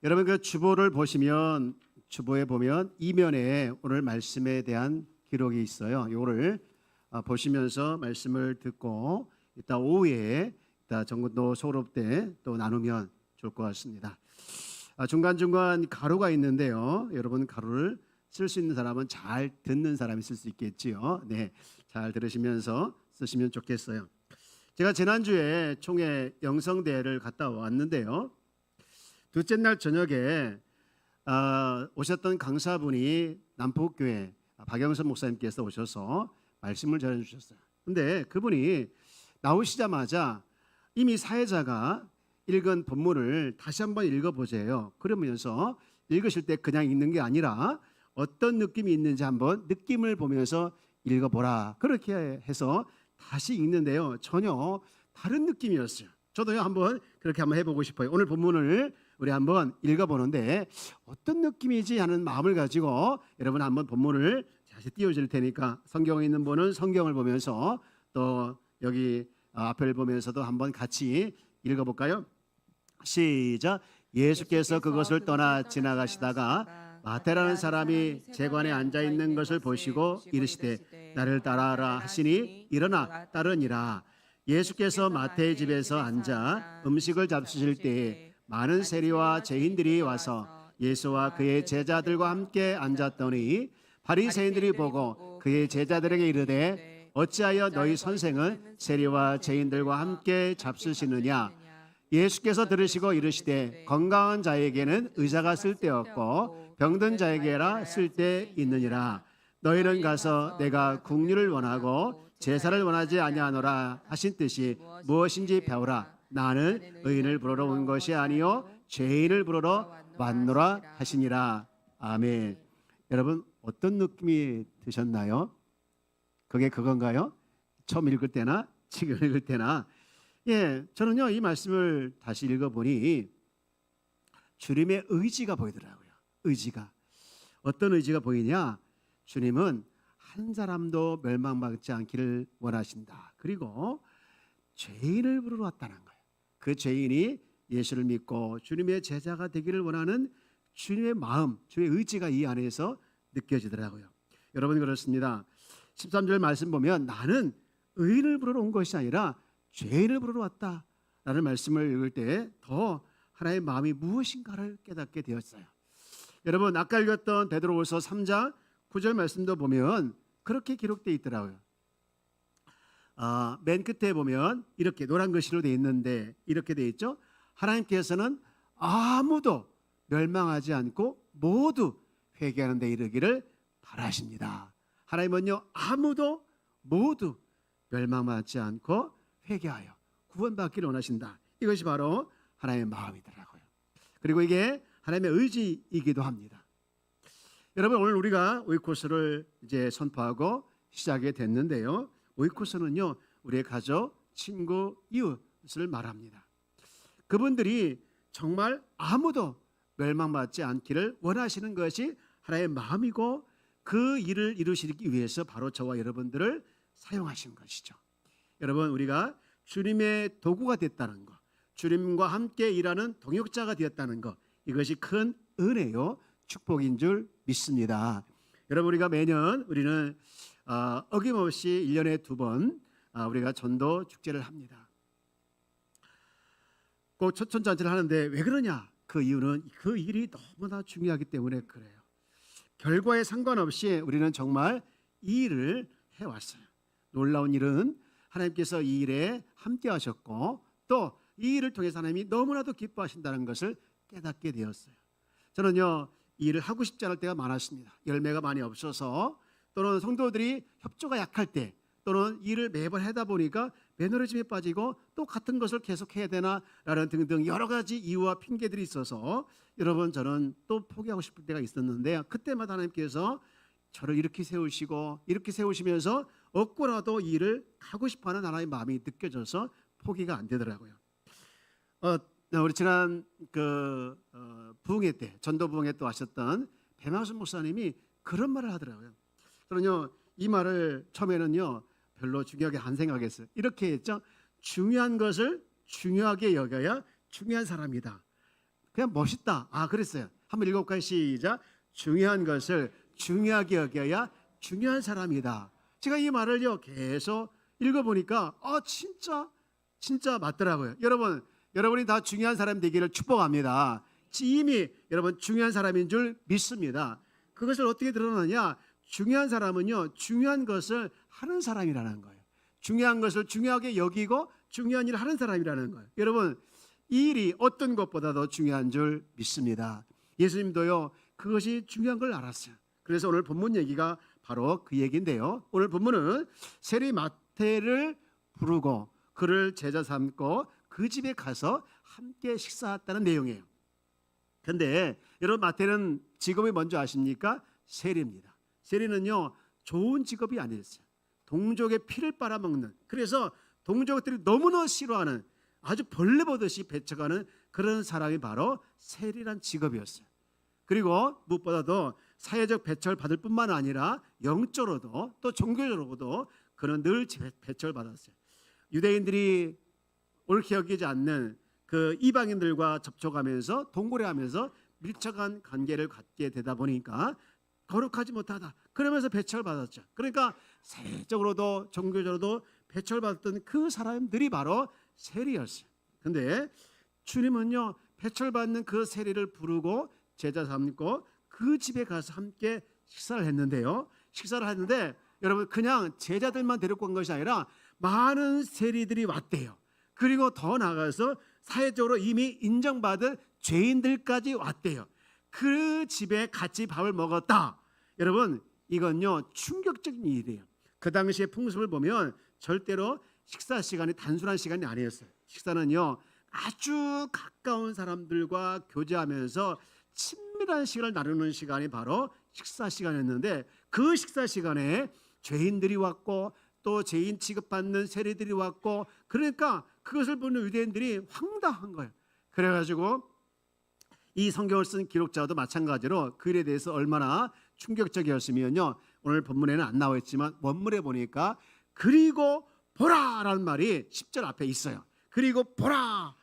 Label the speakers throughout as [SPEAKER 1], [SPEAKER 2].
[SPEAKER 1] 여러분 그 주보를 보시면 주보에 보면 이면에 오늘 말씀에 대한 기록이 있어요. 이거를 보시면서 말씀을 듣고 이따 오후에 이따 정근도 소그룹 때 또 나누면 좋을 것 같습니다. 중간중간 가로가 있는데요. 여러분 가로를 쓸 수 있는 사람은 잘 듣는 사람이 쓸 수 있겠지요. 네, 잘 들으시면서 쓰시면 좋겠어요. 제가 지난주에 총회 영성대회를 갔다 왔는데요. 둘째 날 저녁에 오셨던 강사분이 남포교회 박영선 목사님께서 오셔서 말씀을 전해주셨어요. 근데 그분이 나오시자마자 이미 사회자가 읽은 본문을 다시 한번 읽어보세요. 그러면서 읽으실 때 그냥 읽는 게 아니라 어떤 느낌이 있는지 한번 느낌을 보면서 읽어보라. 그렇게 해서 다시 읽는데요. 전혀 다른 느낌이었어요. 저도요 한번 그렇게 한번 해보고 싶어요. 오늘 본문을 우리 한번 읽어보는데 어떤 느낌이지 하는 마음을 가지고 여러분 한번 본문을 다시 띄워줄 테니까 성경에 있는 분은 성경을 보면서 또 여기 앞을 보면서도 한번 같이 읽어볼까요? 시작. 예수께서 그것을 떠나 지나가시다가 마태라는 사람이 제관에 앉아 있는 것을 보시고 이르시되 나를 따라하라 하시니 일어나 따르니라. 예수께서 마태의 집에서 앉아 음식을 잡수실 때에 많은 세리와 죄인들이 와서 예수와 그의 제자들과 함께 앉았더니 바리새인들이 보고 그의 제자들에게 이르되 어찌하여 너희 선생은 세리와 죄인들과 함께 잡수시느냐. 예수께서 들으시고 이르시되 건강한 자에게는 의사가 쓸데없고 병든 자에게라 쓸데 있느니라. 너희는 가서 내가 긍휼을 원하고 제사를 원하지 아니하노라 하신 뜻이 무엇인지 배우라. 나는 의인을 부르러 온 것이 아니요 죄인을 부르러 왔노라 하시니라. 아멘. 여러분 어떤 느낌이 드셨나요? 그게 그건가요? 처음 읽을 때나 지금 읽을 때나. 저는요 이 말씀을 다시 읽어보니 주님의 의지가 보이더라고요. 의지가 어떤 의지가 보이냐? 주님은 한 사람도 멸망받지 않기를 원하신다. 그리고 죄인을 부르러 왔다는 거예요. 그 죄인이 예수를 믿고 주님의 제자가 되기를 원하는 주님의 마음, 주의 의지가 이 안에서 느껴지더라고요. 여러분 그렇습니다. 13절 말씀 보면 나는 의인을 부르러 온 것이 아니라 죄인을 부르러 왔다라는 말씀을 읽을 때 더 하나의 마음이 무엇인가를 깨닫게 되었어요. 여러분 아까 읽었던 베드로후서 3장 9절 말씀도 보면 그렇게 기록되어 있더라고요. 맨 끝에 보면 이렇게 노란 글씨로 되어 있는데 이렇게 되어 있죠. 하나님께서는 아무도 멸망하지 않고 모두 회개하는 데 이르기를 바라십니다. 하나님은요 아무도 모두 멸망하지 않고 회개하여 구원받기를 원하신다. 이것이 바로 하나님의 마음이더라고요. 그리고 이게 하나님의 의지이기도 합니다. 여러분 오늘 우리가 오이코스를 이제 선포하고 시작이 됐는데요. 오이코스는요 우리의 가족, 친구, 이웃을 말합니다. 그분들이 정말 아무도 멸망받지 않기를 원하시는 것이 하나님의 마음이고 그 일을 이루시기 위해서 바로 저와 여러분들을 사용하신 것이죠. 여러분 우리가 주님의 도구가 됐다는 것, 주님과 함께 일하는 동역자가 되었다는 것, 이것이 큰 은혜요 축복인 줄 믿습니다. 여러분 우리가 매년 우리는 어김없이 1년에 2번 우리가 전도 축제를 합니다. 꼭 초천잔치를 하는데 왜 그러냐? 그 이유는 그 일이 너무나 중요하기 때문에 그래요. 결과에 상관없이 우리는 정말 이 일을 해왔어요. 놀라운 일은 하나님께서 이 일에 함께 하셨고 또 이 일을 통해서 하나님이 너무나도 기뻐하신다는 것을 깨닫게 되었어요. 저는요 이 일을 하고 싶지 않을 때가 많았습니다. 열매가 많이 없어서 또는 성도들이 협조가 약할 때 또는 일을 매번 하다 보니까 매너리즘에 빠지고 또 같은 것을 계속해야 되나라는 등등 여러 가지 이유와 핑계들이 있어서 여러분 저는 또 포기하고 싶을 때가 있었는데요. 그때마다 하나님께서 저를 이렇게 세우시고 이렇게 세우시면서 없고라도 이 일을 하고 싶어하는 하나의 마음이 느껴져서 포기가 안 되더라고요. 우리 지난 부흥회 때 전도 부흥회 또 하셨던 배만순 목사님이 그런 말을 하더라고요. 저는요 이 말을 처음에는요 별로 중요하게 안 생각했어요. 이렇게 했죠. 중요한 것을 중요하게 여겨야 중요한 사람이다. 그냥 멋있다. 그랬어요. 한번 읽어볼까요? 시작. 중요한 것을 중요하게 여겨야 중요한 사람이다. 제가 이 말을요 계속 읽어보니까 진짜 맞더라고요. 여러분이 다 중요한 사람 되기를 축복합니다. 이미 여러분 중요한 사람인 줄 믿습니다. 그것을 어떻게 드러나냐? 중요한 사람은요 중요한 것을 하는 사람이라는 거예요. 중요한 것을 중요하게 여기고 중요한 일을 하는 사람이라는 거예요. 여러분 이 일이 어떤 것보다도 중요한 줄 믿습니다. 예수님도요 그것이 중요한 걸 알았어요. 그래서 오늘 본문 얘기가 바로 그 얘기인데요. 오늘 본문은 세리 마태를 부르고 그를 제자 삼고 그 집에 가서 함께 식사했다는 내용이에요. 그런데 여러분 마태는 직업이 뭔지 아십니까? 세리입니다. 세리는요 좋은 직업이 아니었어요. 동족의 피를 빨아먹는, 그래서 동족들이 너무나 싫어하는, 아주 벌레 보듯이 배척하는 그런 사람이 바로 세리란 직업이었어요. 그리고 무엇보다도 사회적 배척을 받을 뿐만 아니라 영적으로도 또 종교적으로도 그는 늘 배척을 받았어요. 유대인들이 옳게 여기지 않는 그 이방인들과 접촉하면서 동거래하면서 밀접한 관계를 갖게 되다 보니까 거룩하지 못하다, 그러면서 배척을 받았죠. 그러니까 사회적으로도 종교적으로도 배척을 받았던 그 사람들이 바로 세리였어요. 근데 주님은요 배척을 받는 그 세리를 부르고 제자 삼고 그 집에 가서 함께 식사를 했는데요. 식사를 했는데 여러분 그냥 제자들만 데리고 온 것이 아니라 많은 세리들이 왔대요. 그리고 더 나아가서 사회적으로 이미 인정받은 죄인들까지 왔대요. 그 집에 같이 밥을 먹었다. 여러분 이건요 충격적인 일이에요. 그 당시의 풍습을 보면 절대로 식사 시간이 단순한 시간이 아니었어요. 식사는요 아주 가까운 사람들과 교제하면서 친밀한 시간을 나누는 시간이 바로 식사 시간이었는데, 그 식사 시간에 죄인들이 왔고 또 죄인 취급받는 세리들이 왔고, 그러니까 그것을 보는 유대인들이 황당한 거예요. 그래가지고 이 성경을 쓴 기록자도 마찬가지로 그 일에 대해서 얼마나 충격적이었으면요, 오늘 본문에는 안 나와 있지만 원문에 보니까 그리고 보라라는 말이 10절 앞에 있어요. 그리고 보라,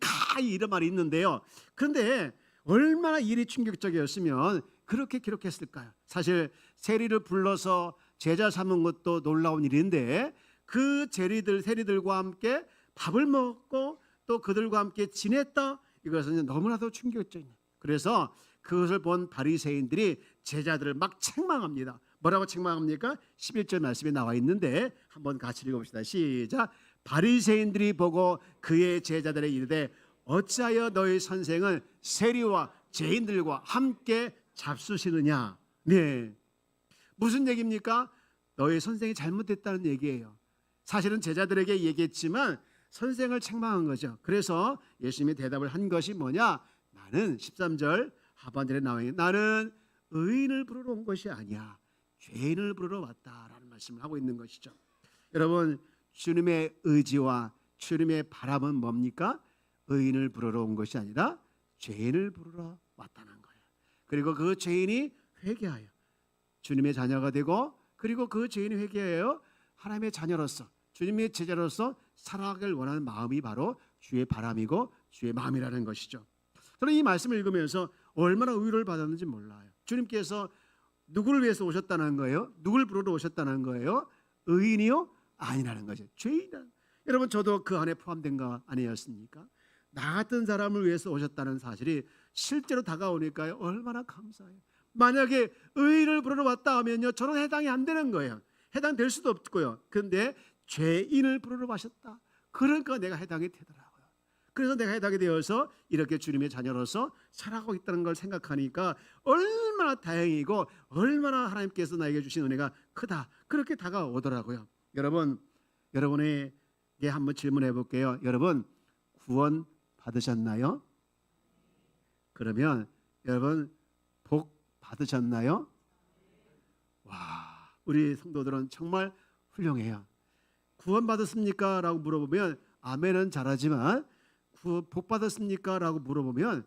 [SPEAKER 1] 카이 이런 말이 있는데요. 그런데 얼마나 일이 충격적이었으면 그렇게 기록했을까요? 사실 세리를 불러서 제자 삼은 것도 놀라운 일인데 그 세리들과 함께 밥을 먹고 또 그들과 함께 지냈다, 이것은 너무나도 충격적이에요. 그래서 그것을 본 바리새인들이 제자들을 막 책망합니다. 뭐라고 책망합니까? 11절 말씀에 나와 있는데 한번 같이 읽어봅시다. 시작. 바리새인들이 보고 그의 제자들에게 이르되 어찌하여 너희 선생은 세리와 죄인들과 함께 잡수시느냐. 네, 무슨 얘기입니까? 너희 선생이 잘못됐다는 얘기예요. 사실은 제자들에게 얘기했지만 선생을 책망한 거죠. 그래서 예수님이 대답을 한 것이 뭐냐? 나는 13절 하반절에 나와 있는 나는 의인을 부르러 온 것이 아니야, 죄인을 부르러 왔다라는 말씀을 하고 있는 것이죠. 여러분 주님의 의지와 주님의 바람은 뭡니까? 의인을 부르러 온 것이 아니라 죄인을 부르러 왔다는 거예요. 그리고 그 죄인이 회개하여 주님의 자녀가 되고, 그리고 그 죄인이 회개하여 하나님의 자녀로서 주님의 제자로서 살아가길 원하는 마음이 바로 주의 바람이고 주의 마음이라는 것이죠. 저는 이 말씀을 읽으면서 얼마나 위로를 받았는지 몰라요. 주님께서 누구를 위해서 오셨다는 거예요? 누굴 부르러 오셨다는 거예요? 의인이요? 아니라는 거죠. 죄인이라는. 여러분 저도 그 안에 포함된 거 아니었습니까? 나 같은 사람을 위해서 오셨다는 사실이 실제로 다가오니까요 얼마나 감사해요. 만약에 의인을 부르러 왔다 하면요 저는 해당이 안 되는 거예요. 해당될 수도 없고요. 그런데 죄인을 부르러 왔다, 그러니까 내가 해당이 되더라고요. 그래서 내가 해당이 되어서 이렇게 주님의 자녀로서 살아가고 있다는 걸 생각하니까 얼마나 다행이고 얼마나 하나님께서 나에게 주신 은혜가 크다, 그렇게 다가오더라고요. 여러분, 여러분에게 한번 질문해 볼게요. 여러분 구원 받으셨나요? 그러면 여러분 복 받으셨나요? 와, 우리 성도들은 정말 훌륭해요. 구원 받았습니까? 라고 물어보면 아멘은 잘하지만 복 받았습니까? 라고 물어보면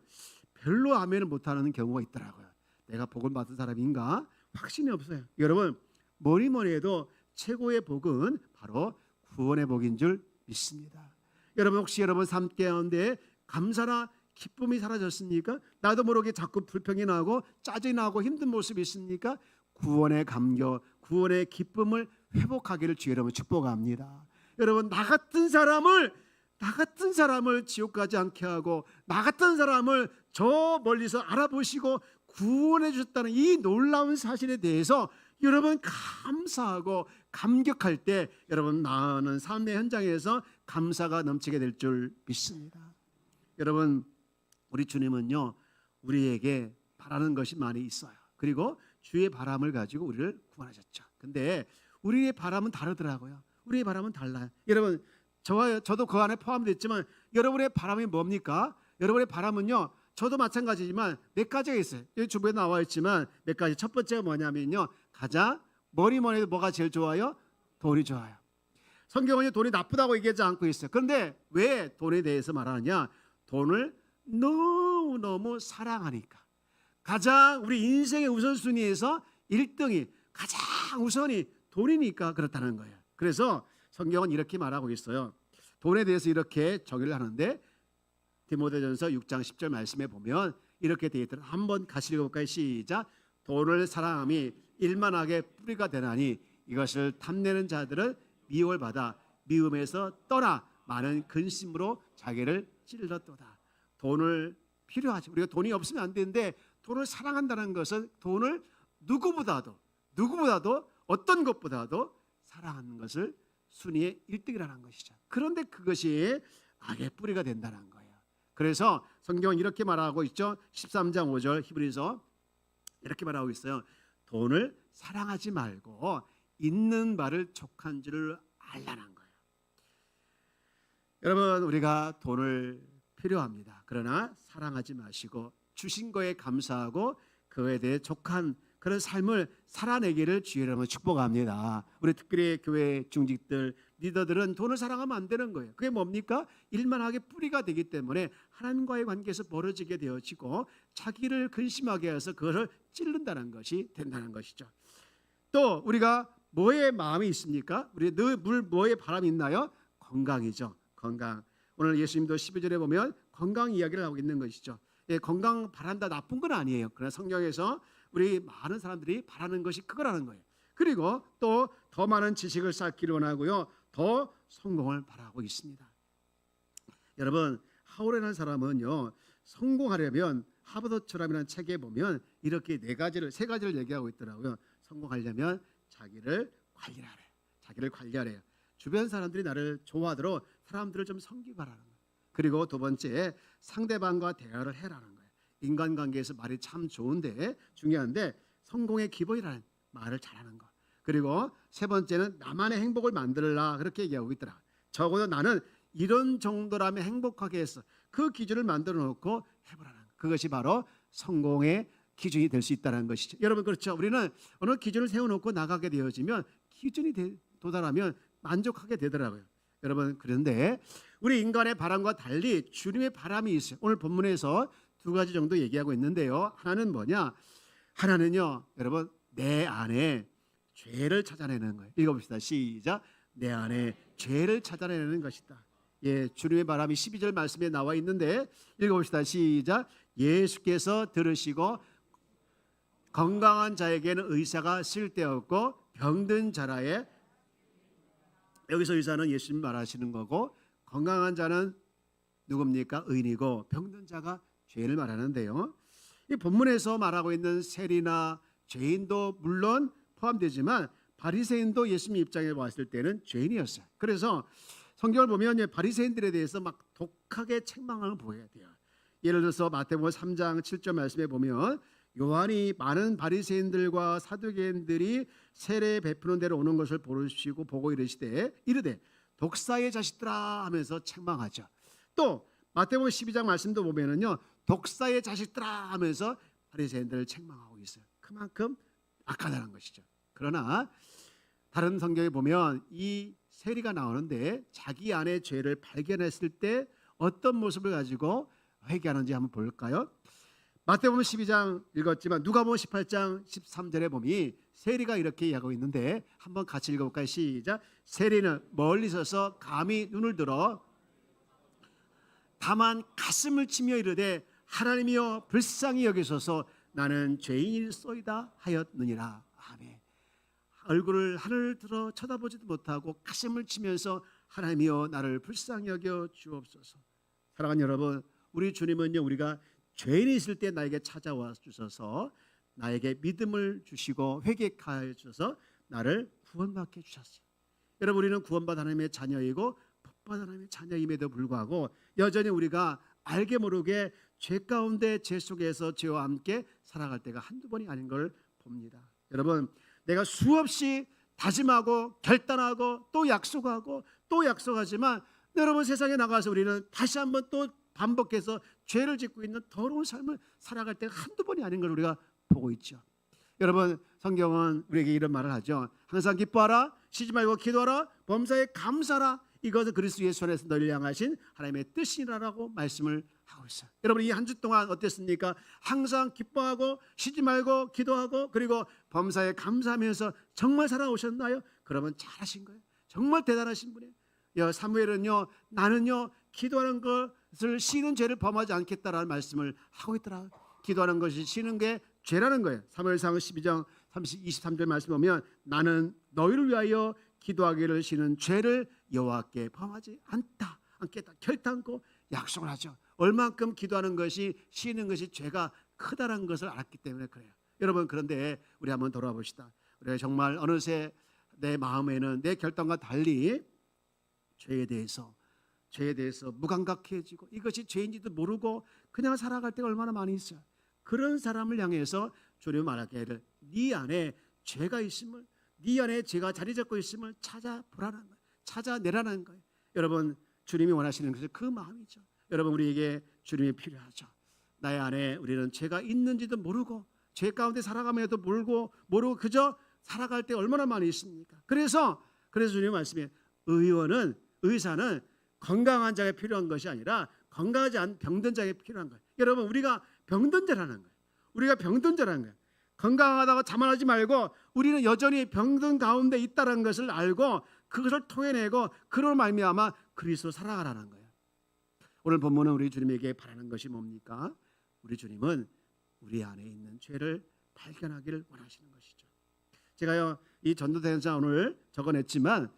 [SPEAKER 1] 별로 아멘을 못하는 경우가 있더라고요. 내가 복을 받은 사람인가? 확신이 없어요. 여러분 뭐니 해도 최고의 복은 바로 구원의 복인 줄 믿습니다. 여러분 혹시 여러분 삶 가운데 감사나 기쁨이 사라졌습니까? 나도 모르게 자꾸 불평이 나고 짜증이 나고 힘든 모습이 있습니까? 구원의 감격, 구원의 기쁨을 회복하기를 주의 이름으로 축복합니다. 여러분, 나 같은 사람을 지옥 가지 않게 하고 나 같은 사람을 저 멀리서 알아보시고 구원해 주셨다는 이 놀라운 사실에 대해서 여러분 감사하고 감격할 때 여러분 나는 삶의 현장에서 감사가 넘치게 될 줄 믿습니다. 여러분, 우리 주님은요 우리에게 바라는 것이 많이 있어요. 그리고 주의 바람을 가지고 우리를 구원하셨죠. 근데 우리의 바람은 다르더라고요. 우리의 바람은 달라요. 여러분, 저도 그 안에 포함됐지만 여러분의 바람이 뭡니까? 여러분의 바람은요 저도 마찬가지지만 몇 가지가 있어요. 여기 주부에 나와 있지만 몇 가지. 첫 번째가 뭐냐면요, 가장 뭐니 해도 뭐가 제일 좋아요? 돈이 좋아요. 성경은 돈이 나쁘다고 얘기하지 않고 있어요. 그런데 왜 돈에 대해서 말하느냐? 돈을 너무너무 사랑하니까. 가장 우리 인생의 우선순위에서 1등이 가장 우선이 돈이니까 그렇다는 거예요. 그래서 성경은 이렇게 말하고 있어요. 돈에 대해서 이렇게 정의를 하는데 디모데전서 6장 10절 말씀에 보면 이렇게 되어 있더라. 한번 같이 읽어볼까요? 시작. 돈을 사랑함이 일만하게 뿌리가 되나니 이것을 탐내는 자들은 미움을 받아 미움에서 떠나 많은 근심으로 자기를 찔렀도다. 돈을 필요하죠. 우리가 돈이 없으면 안 되는데 돈을 사랑한다는 것은 돈을 누구보다도 어떤 것보다도 사랑하는 것을 순위의 1등이라는 것이죠. 그런데 그것이 악의 뿌리가 된다는 거예요. 그래서 성경은 이렇게 말하고 있죠. 13장 5절 히브리서 이렇게 말하고 있어요. 돈을 사랑하지 말고 있는 바를 족한 줄을 알라는 거예요. 여러분, 우리가 돈을 필요합니다. 그러나 사랑하지 마시고 주신 거에 감사하고 그에 대해 족한 그런 삶을 살아내기를 주의 이름으로 축복합니다. 우리 특별히 교회 중직들, 리더들은 돈을 사랑하면 안 되는 거예요. 그게 뭡니까? 일만하게 뿌리가 되기 때문에 하나님과의 관계에서 멀어지게 되어지고 자기를 근심하게 해서 그것을 찌른다는 것이 된다는 것이죠. 또 우리가 뭐에 마음이 있습니까? 우리 늘 뭐에 바람이 있나요? 건강이죠. 건강. 오늘 예수님도 12절에 보면 건강 이야기를 하고 있는 것이죠. 예, 건강 바란다 나쁜 건 아니에요. 그러나 성경에서 우리 많은 사람들이 바라는 것이 그거라는 거예요. 그리고 또 더 많은 지식을 쌓기를 원하고요, 더 성공을 바라고 있습니다. 여러분, 하울이라는 사람은요 성공하려면 하버드처럼이라는 책에 보면 이렇게 세 가지를 얘기하고 있더라고요. 성공하려면 자기를 관리하래요. 주변 사람들이 나를 좋아하도록 사람들을 좀 섬기고 하라는 거예요. 그리고 두 번째, 상대방과 대화를 해라는 거예요. 인간관계에서 말이 참 중요한데 성공의 기본이라는 말을 잘하는 거. 그리고 세 번째는 나만의 행복을 만들라, 그렇게 얘기하고 있더라. 적어도 나는 이런 정도라면 행복하게 했어. 그 기준을 만들어 놓고 해보라는 거. 그것이 바로 성공의 기준이 될 수 있다는 것이죠. 여러분, 그렇죠? 우리는 어느 기준을 세워놓고 나가게 되어지면 기준이 도달하면 만족하게 되더라고요. 여러분, 그런데 우리 인간의 바람과 달리 주님의 바람이 있어요. 오늘 본문에서 두 가지 정도 얘기하고 있는데요. 하나는 뭐냐? 하나는요, 여러분, 내 안에 죄를 찾아내는 거예요. 읽어봅시다. 시작. 내 안에 죄를 찾아내는 것이다. 예, 주님의 바람이 12절 말씀에 나와 있는데 읽어봅시다. 시작. 예수께서 들으시고 건강한 자에게는 의사가 쓸데없고 병든 자라에, 여기서 의사는 예수님 말하시는 거고 건강한 자는 누굽니까? 의인이고 병든 자가 죄인을 말하는데요. 이 본문에서 말하고 있는 세리나 죄인도 물론 포함되지만 바리새인도 예수님 입장에 봤을 때는 죄인이었어요. 그래서 성경을 보면 바리새인들에 대해서 막 독하게 책망을 보여야 돼요. 예를 들어서 마태복음 3장 7절 말씀에 보면 요한이 많은 바리새인들과 사두개인들이 세례 베푸는 데로 오는 것을 보고 이르시되 독사의 자식들아 하면서 책망하죠. 또 마태복음 12장 말씀도 보면은요 독사의 자식들아 하면서 바리새인들을 책망하고 있어요. 그만큼 악하다는 것이죠. 그러나 다른 성경에 보면 이 세리가 나오는데 자기 안에 죄를 발견했을 때 어떤 모습을 가지고 회개하는지 한번 볼까요? 마태복음 12장 읽었지만 누가복음 18장 13절에 보면 세리가 이렇게 이야기하고 있는데 한번 같이 읽어볼까요? 시작. 세리는 멀리 서서 감히 눈을 들어 다만 가슴을 치며 이르되 하나님이여 불쌍히 여기소서 나는 죄인일소이다 하였느니라. 아멘. 얼굴을 하늘을 들어 쳐다보지도 못하고 가슴을 치면서 하나님이여 나를 불쌍히 여겨 주옵소서. 사랑하는 여러분, 우리 주님은요, 우리가 죄인이 있을 때 나에게 찾아와 주셔서 나에게 믿음을 주시고 회개하여 주셔서 나를 구원받게 주셨어요. 여러분, 우리는 구원받은 하나님의 자녀이고 복받은 하나님의 자녀임에도 불구하고 여전히 우리가 알게 모르게 죄 가운데 죄 속에서 죄와 함께 살아갈 때가 한두 번이 아닌 걸 봅니다. 여러분, 내가 수없이 다짐하고 결단하고 또 약속하고 또 약속하지만 여러분, 세상에 나가서 우리는 다시 한번 또 반복해서 죄를 짓고 있는 더러운 삶을 살아갈 때가 한두 번이 아닌 걸 우리가 보고 있죠. 여러분, 성경은 우리에게 이런 말을 하죠. 항상 기뻐하라, 쉬지 말고 기도하라, 범사에 감사하라. 이것은 그리스도 예수 안에서 너희를 향하신 하나님의 뜻이라고 말씀을 하고 있어요. 여러분, 이 한 주 동안 어땠습니까? 항상 기뻐하고 쉬지 말고 기도하고 그리고 범사에 감사하면서 정말 살아오셨나요? 그러면 잘하신 거예요. 정말 대단하신 분이에요. 사무엘은요, 나는요 기도하는 것을 쉬는 죄를 범하지 않겠다라는 말씀을 하고 있더라. 기도하는 것이 쉬는 게 죄라는 거예요. 사무엘상 12장 23절 말씀 보면 나는 너희를 위하여 기도하기를 쉬는 죄를 여호와께 범하지 않겠다 결단코 약속을 하죠. 얼만큼 기도하는 것이 쉬는 것이 죄가 크다는 것을 알았기 때문에 그래요. 여러분, 그런데 우리 한번 돌아봅시다. 우리가 정말 어느새 내 마음에는 내 결단과 달리 죄에 대해서 무감각해지고 이것이 죄인지도 모르고 그냥 살아갈 때가 얼마나 많이 있어요. 그런 사람을 향해서 주님 말하기를 네 안에 죄가 있음을, 네 안에 죄가 자리 잡고 있음을 찾아보라는 거예요. 찾아내라는 거예요. 여러분, 주님이 원하시는 것은 그 마음이죠. 여러분, 우리에게 주님이 필요하죠. 나의 안에 우리는 죄가 있는지도 모르고 죄 가운데 살아가면서도 모르고 그저 살아갈 때 얼마나 많이 있습니까? 그래서 주님 말씀에 의사는 건강한 자가 필요한 것이 아니라 건강하지 않은 병든 자가 필요한 거예요. 여러분, 우리가 병든 자라는 거예요. 건강하다고 자만하지 말고 우리는 여전히 병든 가운데 있다는 것을 알고 그것을 토해내고 그로 말미암아 그리스도 살아가라는 거예요. 오늘 본문은 우리 주님에게 바라는 것이 뭡니까? 우리 주님은 우리 안에 있는 죄를 발견하기를 원하시는 것이죠. 제가요, 이 전도대행사 오늘 적어냈지만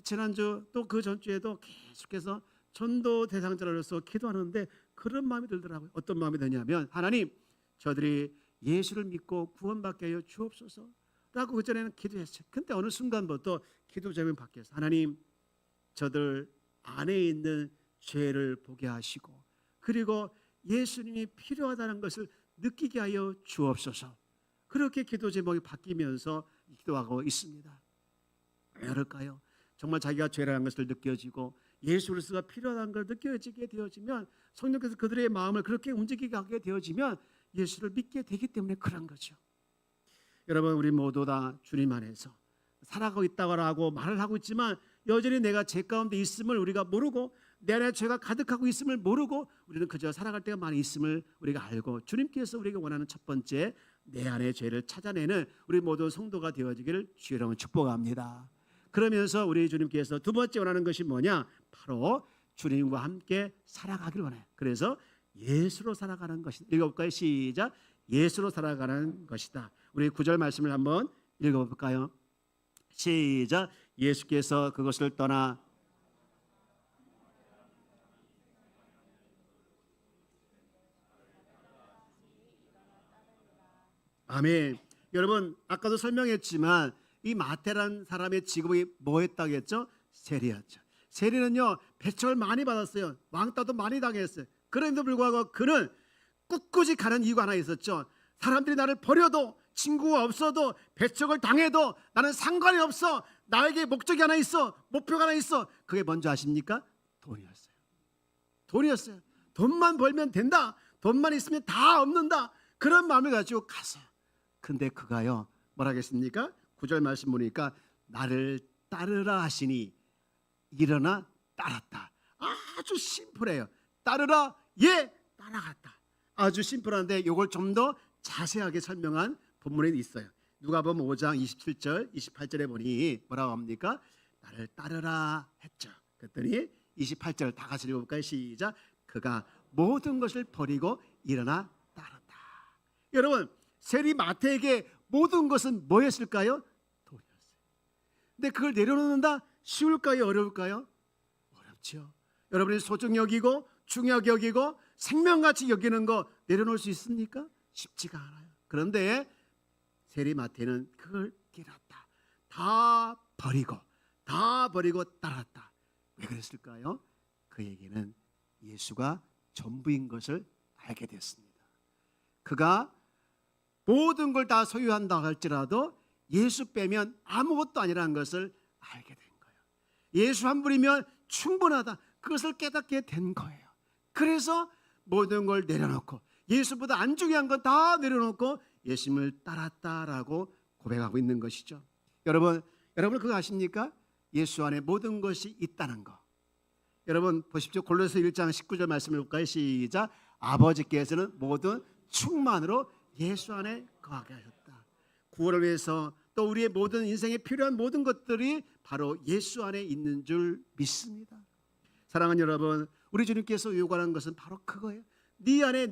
[SPEAKER 1] 지난주 또 그 전주에도 계속해서 전도 대상자로서 기도하는데 그런 마음이 들더라고요. 어떤 마음이 드냐면 하나님, 저들이 예수를 믿고 구원받게 하여 주옵소서 라고 그전에는 기도했어요. 근데 어느 순간부터 기도 제목이 바뀌었어요. 하나님, 저들 안에 있는 죄를 보게 하시고 그리고 예수님이 필요하다는 것을 느끼게 하여 주옵소서. 그렇게 기도 제목이 바뀌면서 기도하고 있습니다. 왜 그럴까요? 정말 자기가 죄라는 것을 느껴지고 예수 그리스도가 필요하다는 걸 느껴지게 되어지면 성령께서 그들의 마음을 그렇게 움직이게 하게 되어지면 예수를 믿게 되기 때문에 그런 거죠. 여러분, 우리 모두 다 주님 안에서 살아가고 있다고 말을 하고 있지만 여전히 내가 죄 가운데 있음을 우리가 모르고 내 안에 죄가 가득하고 있음을 모르고 우리는 그저 살아갈 때가 많이 있음을 우리가 알고 주님께서 우리에게 원하는 첫 번째 내 안의 죄를 찾아내는 우리 모두 성도가 되어지기를 주의 이름으로 축복합니다. 그러면서 우리 주님께서 두 번째 원하는 것이 뭐냐? 바로 주님과 함께 살아가기를 원해요. 그래서 예수로 살아가는 것이다. 읽어볼까요? 시작. 예수로 살아가는 것이다. 우리 9절 말씀을 한번 읽어볼까요? 시작. 예수께서 그것을 떠나 아멘. 여러분, 아까도 설명했지만 이 마태라는 사람의 직업이 뭐였다고 했죠? 세리였죠. 세리는요, 배척을 많이 받았어요. 왕따도 많이 당했어요. 그런데도 불구하고 그는 꿋꿋이 가는 이유가 하나 있었죠. 사람들이 나를 버려도, 친구가 없어도, 배척을 당해도 나는 상관이 없어. 나에게 목적이 하나 있어. 목표가 하나 있어. 그게 뭔지 아십니까? 돈이었어요. 돈만 벌면 된다. 돈만 있으면 다 얻는다. 그런 마음을 가지고 갔어요. 근데 그가요, 뭐라 하겠습니까? 9절 말씀 보니까 나를 따르라 하시니 일어나 따랐다. 아주 심플해요. 따르라, 예, 따라갔다. 아주 심플한데 이걸 좀 더 자세하게 설명한 본문에 있어요. 누가복음 5장 27절 28절에 보니 뭐라고 합니까? 나를 따르라 했죠. 그랬더니 28절 다 같이 읽어볼까요? 시작. 그가 모든 것을 버리고 일어나 따랐다. 여러분, 세리 마태에게 모든 것은 뭐였을까요? 돈이었어요. 근데 그걸 내려놓는다 쉬울까요? 어려울까요? 어렵죠. 여러분이 소중히 여기고 중요하게 여기고 생명같이 여기는 거 내려놓을 수 있습니까? 쉽지가 않아요. 그런데 세리 마태는 그걸 깨닫다. 다 버리고 따랐다. 왜 그랬을까요? 그에게는 예수가 전부인 것을 알게 됐습니다. 그가 모든 걸 다 소유한다 할지라도 예수 빼면 아무것도 아니라는 것을 알게 된 거예요. 예수 한 분이면 충분하다. 그것을 깨닫게 된 거예요. 그래서 모든 걸 내려놓고 예수보다 안 중요한 건 다 내려놓고 예수님을 따랐다라고 고백하고 있는 것이죠. 여러분 그거 아십니까? 예수 안에 모든 것이 있다는 거. 여러분 보십시오. 골로새 1장 19절 말씀을 볼까요? 시작. 아버지께서는 모든 충만으로 예수 안에 거하게 하셨다. 구원을 위해서 또 우리의 모든 인생에 필요한 모든 것들이 바로 예수 안에 있는 줄 믿습니다. 사랑하는 여러분, 우리 주님께서 요구하는 것은 바로 그거예요. 네 안에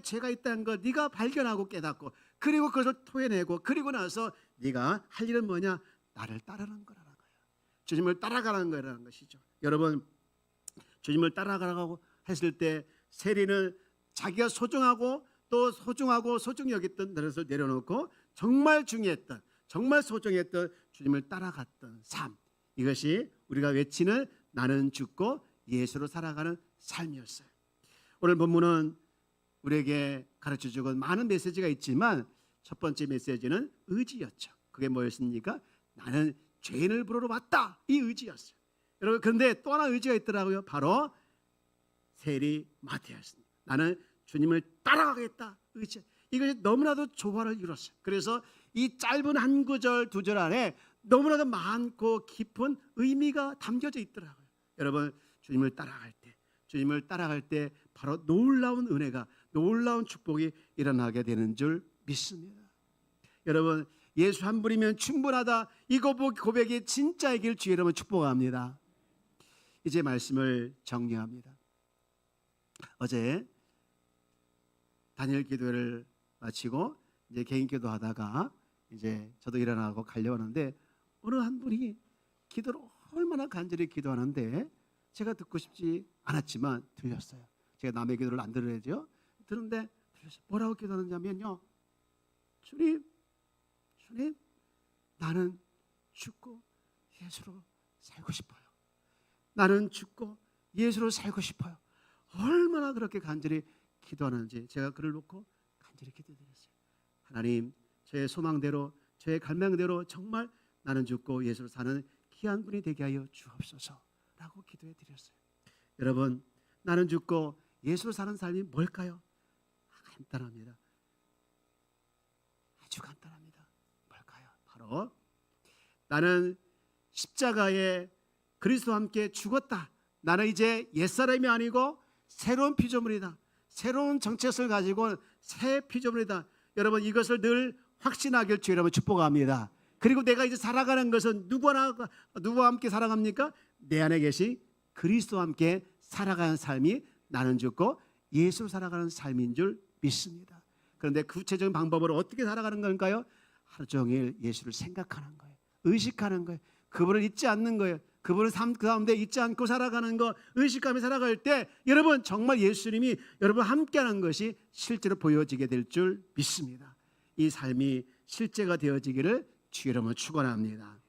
[SPEAKER 1] 죄가 있다는 걸 네가 발견하고 깨닫고 그리고 그것을 토해내고 그리고 나서 네가 할 일은 뭐냐? 나를 따르는 거라는 거예요. 주님을 따라가는 거라는 것이죠. 여러분, 주님을 따라가라고 했을 때 세리는 자기가 소중하고 또 소중히 여겼던 것을 내려놓고 정말 중요했던 정말 소중했던 주님을 따라갔던 삶, 이것이 우리가 외치는 나는 죽고 예수로 살아가는 삶이었어요. 오늘 본문은 우리에게 가르쳐주고 많은 메시지가 있지만 첫 번째 메시지는 의지였죠. 그게 뭐였습니까? 나는 죄인을 부르러 왔다. 이 의지였어요. 여러분, 그런데 또 하나 의지가 있더라고요. 바로 세리 마태였습니다. 나는 주님을 따라가겠다. 의지. 이것이 너무나도 조화를 이뤘어요. 그래서 이 짧은 한 구절 두 절 안에 너무나도 많고 깊은 의미가 담겨져 있더라고요. 여러분, 주님을 따라갈 때 바로 놀라운 은혜가, 놀라운 축복이 일어나게 되는 줄 믿습니다. 여러분, 예수 한 분이면 충분하다. 이 고백이 진짜이길 주의 이름으로 축복합니다. 이제 말씀을 정리합니다. 어제 단일 기도를 마치고 이제 개인 기도하다가 이제 저도 일어나고 가려고 하는데 어느 한 분이 기도를 얼마나 간절히 기도하는데 제가 듣고 싶지 않았지만 들렸어요. 제가 남의 기도를 안 들어야죠. 들었는데 들렸어요. 뭐라고 기도하느냐면요. 주님, 나는 죽고 예수로 살고 싶어요. 나는 죽고 예수로 살고 싶어요. 얼마나 그렇게 간절히 기도하는지 제가 글을 놓고 간절히 기도드렸어요. 하나님, 저의 소망대로 저의 갈망대로 정말 나는 죽고 예수로 사는 귀한 분이 되게 하여 주옵소서라고 기도해 드렸어요. 여러분, 나는 죽고 예수로 사는 삶이 뭘까요? 간단합니다. 아주 간단합니다. 뭘까요? 바로 나는 십자가에 그리스도와 함께 죽었다. 나는 이제 옛사람이 아니고 새로운 피조물이다. 새로운 정체성을 가지고 새 피조물이다. 여러분, 이것을 늘 확신하길 주의 이름으로 축복합니다. 그리고 내가 이제 살아가는 것은 누구와 함께 살아갑니까? 내 안에 계신 그리스도와 함께 살아가는 삶이 나는 죽고 예수로 살아가는 삶인 줄 믿습니다. 그런데 구체적인 방법으로 어떻게 살아가는 걸까요? 하루 종일 예수를 생각하는 거예요. 의식하는 거예요. 그분을 잊지 않는 거예요. 그분을 그 가운데 잊지 않고 살아가는 거, 의식하며 살아갈 때 여러분 정말 예수님이 여러분 함께하는 것이 실제로 보여지게 될 줄 믿습니다. 이 삶이 실제가 되어지기를 주의 이름으로 축원합니다.